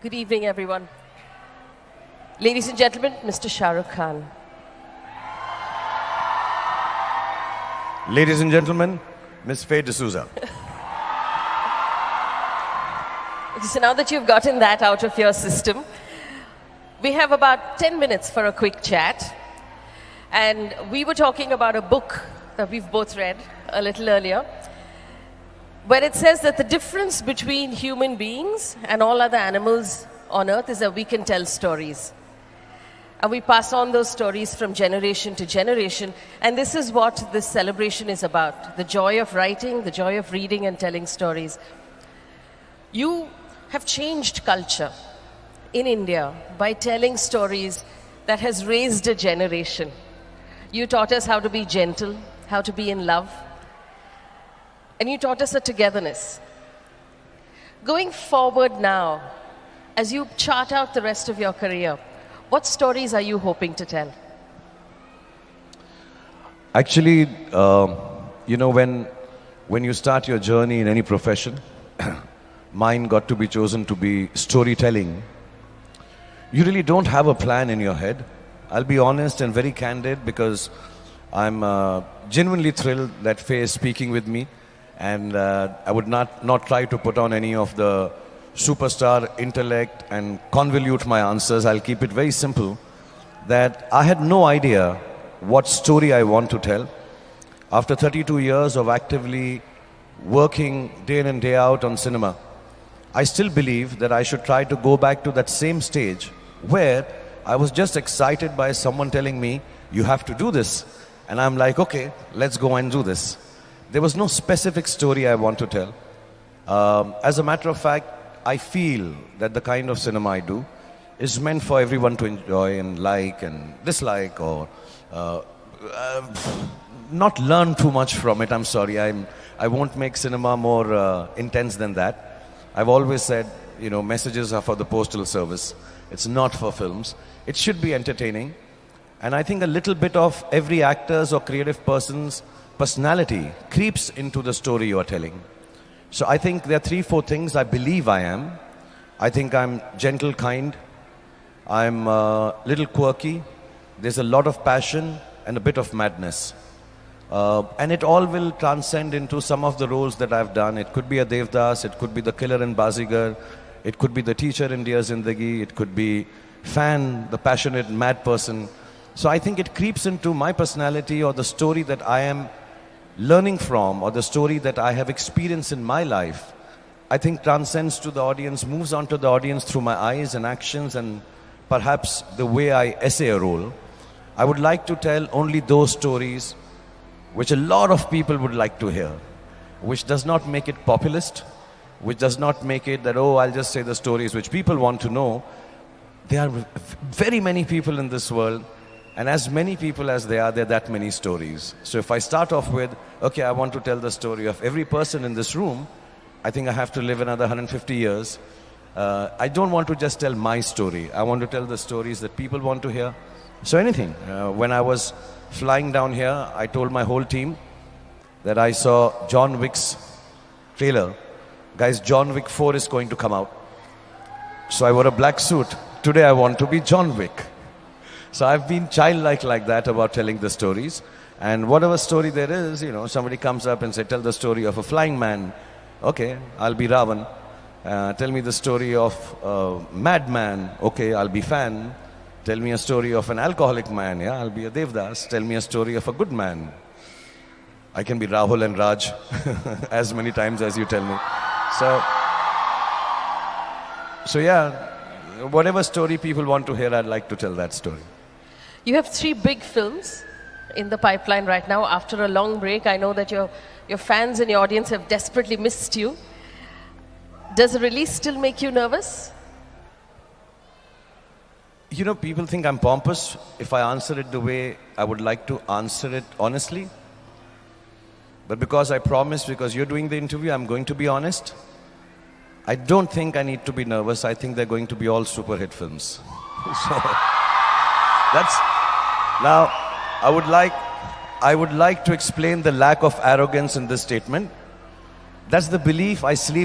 Good evening, everyone. Ladies and gentlemen, Mr. Shah Rukh Khan. Ladies and gentlemen, Ms. Faye D'Souza. So now that you've gotten that out of your system, we have about 10 minutes for a quick chat. And we were talking about a book that we've both read a little earlier, where it says that the difference between human beings and all other animals on earth is that we can tell stories. And we pass on those stories from generation to generation. And this is what this celebration is about. The joy of writing, the joy of reading and telling stories. You have changed culture in India by telling stories that has raised a generation. You taught us how to be gentle, how to be in love. And you taught us a togetherness. Going forward now, as you chart out the rest of your career, what stories are you hoping to tell? Actually, when you start your journey in any profession, mine got to be chosen to be storytelling. You really don't have a plan in your head. I'll be honest and very candid because I'm genuinely thrilled that Faye is speaking with me, and I would not try to put on any of the superstar intellect and convolute my answers. I'll keep it very simple, that I had no idea what story I want to tell. After 32 years of actively working day in and day out on cinema, I still believe that I should try to go back to that same stage where I was just excited by someone telling me, you have to do this. And I'm like, okay, let's go and do this. There was no specific story I want to tell. As a matter of fact, I feel that the kind of cinema I do is meant for everyone to enjoy and like and dislike, or not learn too much from it. I'm sorry, I won't make cinema more intense than that. I've always said, messages are for the postal service. It's not for films. It should be entertaining. And I think a little bit of every actor's or creative person's personality creeps into the story you are telling. So I think there are 3-4 things I believe I am. I think I'm gentle, kind. I'm a little quirky. There's a lot of passion and a bit of madness. And it all will transcend into some of the roles that I've done. It could be a Devdas, it could be the killer in Bazigar, it could be the teacher in Dear Zindagi, it could be fan, the passionate mad person. So I think it creeps into my personality, or the story that I am learning from, or the story that I have experienced in my life. I think transcends to the audience, moves on to the audience through my eyes and actions and perhaps the way I essay a role. I would like to tell only those stories which a lot of people would like to hear, which does not make it populist, which does not make it that, I'll just say the stories which people want to know. There are very many people in this world, and as many people as there are that many stories. So if I start off with, okay, I want to tell the story of every person in this room, I think I have to live another 150 years. I don't want to just tell my story. I want to tell the stories that people want to hear. So anything. When I was flying down here, I told my whole team that I saw John Wick's trailer. Guys, John Wick 4 is going to come out. So I wore a black suit. Today I want to be John Wick. So I've been childlike like that about telling the stories. And whatever story there is, somebody comes up and say, tell the story of a flying man. Okay, I'll be Ravan. Tell me the story of a madman. Okay, I'll be fan. Tell me a story of an alcoholic man. Yeah, I'll be a Devdas. Tell me a story of a good man. I can be Rahul and Raj as many times as you tell me. So yeah, whatever story people want to hear, I'd like to tell that story. You have 3 big films in the pipeline right now. After a long break, I know that your fans and your audience have desperately missed you. Does the release still make you nervous? People think I'm pompous if I answer it the way I would like to answer it honestly. But because I promise, because you're doing the interview, I'm going to be honest. I don't think I need to be nervous. I think they're going to be all super hit films. So now I would like to explain the lack of arrogance in this statement. That's the belief I sleep